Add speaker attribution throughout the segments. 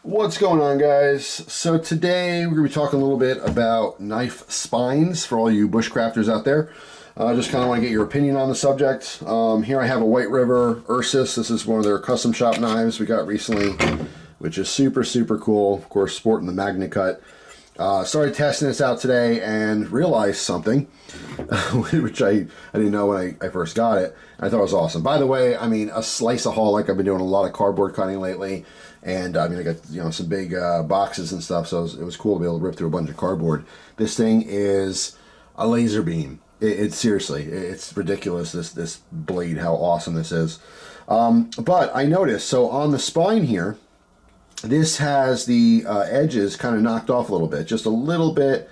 Speaker 1: What's going on, guys? So today we're going to be talking a little bit about knife spines for all you bushcrafters out there. I just kind of want to get your opinion on the subject. Here I have a White River Ursus. This is one of their custom shop knives we got recently, which is super, super cool. Of course, sporting the Magna Cut. Started testing this out today and realized something, which I didn't know when I first got it. I thought it was awesome. By the way, I mean, a slice-aholic. I've been doing a lot of cardboard cutting lately. And I mean, I got some big boxes and stuff, so it was cool to be able to rip through a bunch of cardboard. This thing is a laser beam. It's seriously, it's ridiculous. This blade, how awesome this is. But I noticed, so on the spine here, this has the edges kind of knocked off a little bit, just a little bit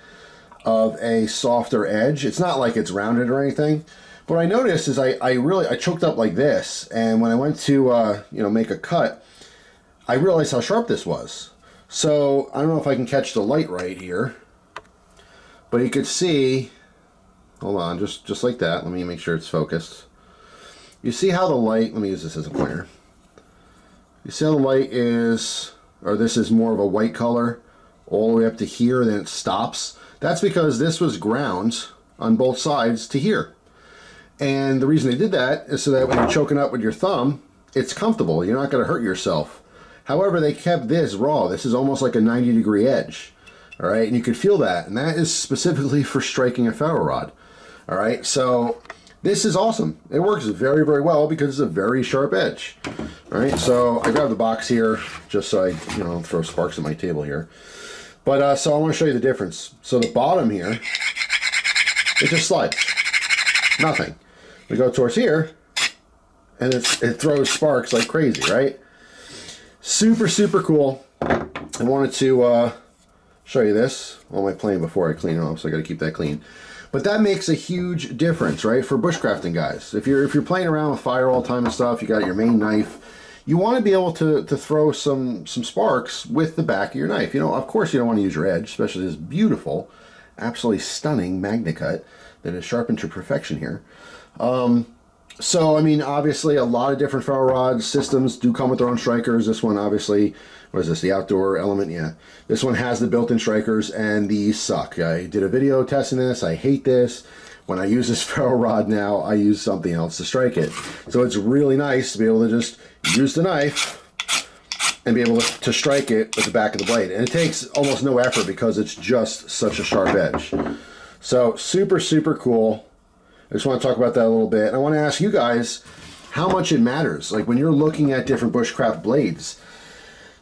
Speaker 1: of a softer edge. It's not like it's rounded or anything. What I noticed is I choked up like this, and when I went to make a cut, I realized how sharp this was. So I don't know if I can catch the light right here, but you could see, hold on, just like that. Let me make sure it's focused. You see how the light, let me use this as a pointer. You see how the light is, or this is more of a white color all the way up to here, then it stops. That's because this was ground on both sides to here. And the reason they did that is so that when you're choking up with your thumb, it's comfortable. You're not going to hurt yourself. However, they kept this raw. This is almost like a 90-degree edge, all right? And you can feel that, and that is specifically for striking a ferro rod, all right? So this is awesome. It works very, very well because it's a very sharp edge, all right? So I grabbed the box here just so I, throw sparks at my table here. But so I want to show you the difference. So the bottom here, it just slides, nothing. We go towards here, and it throws sparks like crazy, right? Super, super cool. I wanted to show you this on my plane before I clean it off, so I got to keep that clean. But that makes a huge difference, right, for bushcrafting guys. If you're playing around with fire all the time and stuff, you got your main knife. You want to be able to throw some sparks with the back of your knife. Of course, you don't want to use your edge, especially this beautiful, absolutely stunning Magna Cut that is sharpened to perfection here. So, I mean, obviously a lot of different ferro rod systems do come with their own strikers. This one, obviously, what is this, the outdoor element? Yeah. This one has the built-in strikers, and these suck. I did a video testing this. I hate this. When I use this ferro rod now, I use something else to strike it. So it's really nice to be able to just use the knife and be able to strike it with the back of the blade. And it takes almost no effort because it's just such a sharp edge. So, super, super cool. I just want to talk about that a little bit. I want to ask you guys how much it matters. Like when you're looking at different bushcraft blades,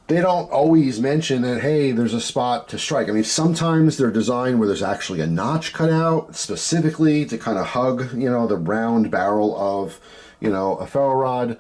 Speaker 1: they don't always mention that, hey, there's a spot to strike. I mean, sometimes they're designed where there's actually a notch cut out specifically to kind of hug, the round barrel of, a ferro rod.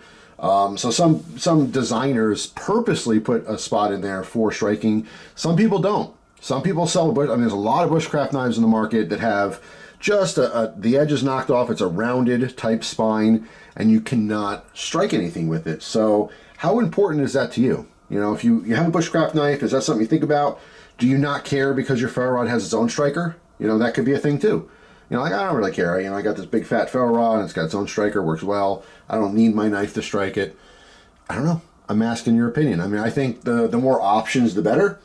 Speaker 1: So some designers purposely put a spot in there for striking. Some people don't. Some people sell, there's a lot of bushcraft knives in the market that have just the edge is knocked off. It's a rounded type spine, and you cannot strike anything with it. So how important is that to you? If you have a bushcraft knife, is that something you think about? Do you not care because your ferro rod has its own striker? That could be a thing too. Like, I don't really care. I got this big fat ferro rod, and it's got its own striker, works well. I don't need my knife to strike it. I don't know. I'm asking your opinion. I mean, I think the more options, the better.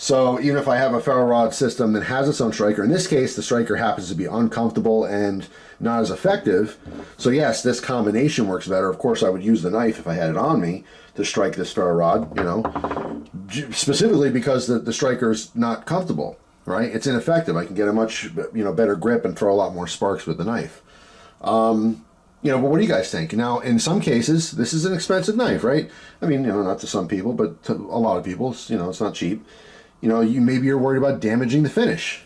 Speaker 1: So even if I have a ferro rod system that has its own striker, in this case, the striker happens to be uncomfortable and not as effective. So yes, this combination works better. Of course, I would use the knife if I had it on me to strike this ferro rod, specifically because the striker's not comfortable, right? It's ineffective. I can get a much, better grip and throw a lot more sparks with the knife. But what do you guys think? Now, in some cases, this is an expensive knife, right? I mean, not to some people, but to a lot of people, it's not cheap. Maybe you're worried about damaging the finish.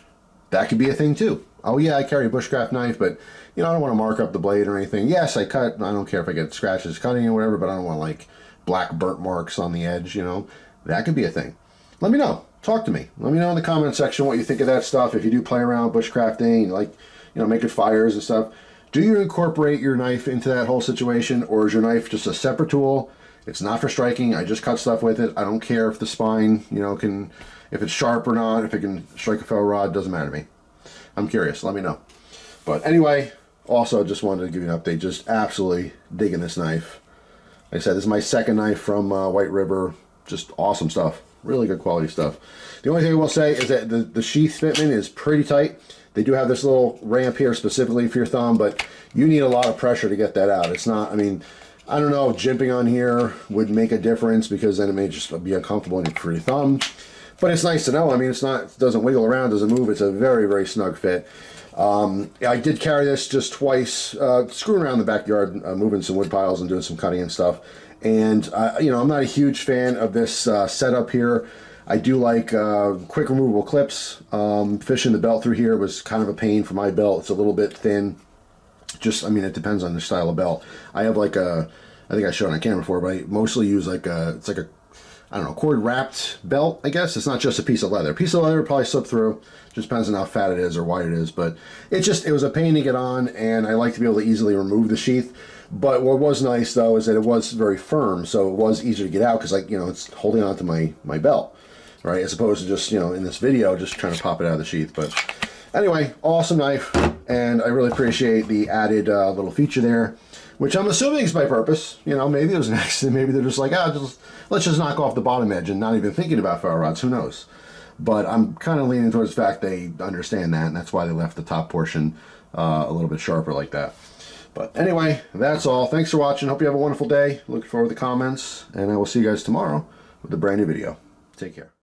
Speaker 1: That could be a thing too. Oh yeah, I carry a bushcraft knife, but I don't want to mark up the blade or anything. Yes, I cut. I don't care if I get scratches cutting or whatever, but I don't want like black burnt marks on the edge. That could be a thing. Let me know. Talk to me. Let me know in the comment section what you think of that stuff. If you do play around with bushcrafting, you like, making fires and stuff, do you incorporate your knife into that whole situation, or is your knife just a separate tool? It's not for striking. I just cut stuff with it. I don't care if the spine, if it's sharp or not, if it can strike a ferro rod, doesn't matter to me. I'm curious. Let me know. But anyway, also just wanted to give you an update. Just absolutely digging this knife. Like I said, this is my second knife from White River. just awesome stuff. Really good quality stuff. The only thing I will say is that the sheath fitment is pretty tight. They do have this little ramp here specifically for your thumb, but you need a lot of pressure to get that out. It's not, I mean, I don't know if jimping on here would make a difference, because then it may just be uncomfortable for your thumb. But it's nice to know. I mean, it's not, it doesn't wiggle around, doesn't move. It's a very, very snug fit. I did carry this just twice, screwing around the backyard, moving some wood piles and doing some cutting and stuff. And, you know, I'm not a huge fan of this setup here. I do like quick removable clips. Fishing the belt through here was kind of a pain for my belt. It's a little bit thin. Just, I mean, it depends on the style of belt. I have like a, I think I showed it on camera before, but I mostly use like a, it's like a, I don't know, cord wrapped belt, I guess. It's not just a piece of leather. A piece of leather will probably slip through. Just depends on how fat it is or wide it is. But it just, it was a pain to get on, and I like to be able to easily remove the sheath. But what was nice, though, is that it was very firm, so it was easier to get out, because, like, you know, it's holding on to my belt, right? As opposed to just, you know, in this video, just trying to pop it out of the sheath. But anyway, awesome knife, and I really appreciate the added little feature there, which I'm assuming is by purpose. You know, maybe there's an accident. Maybe they're just like, let's just knock off the bottom edge and not even thinking about ferro rods. Who knows? But I'm kind of leaning towards the fact they understand that, and that's why they left the top portion a little bit sharper like that. But anyway, that's all. Thanks for watching. Hope you have a wonderful day. Looking forward to the comments, and I will see you guys tomorrow with a brand new video. Take care.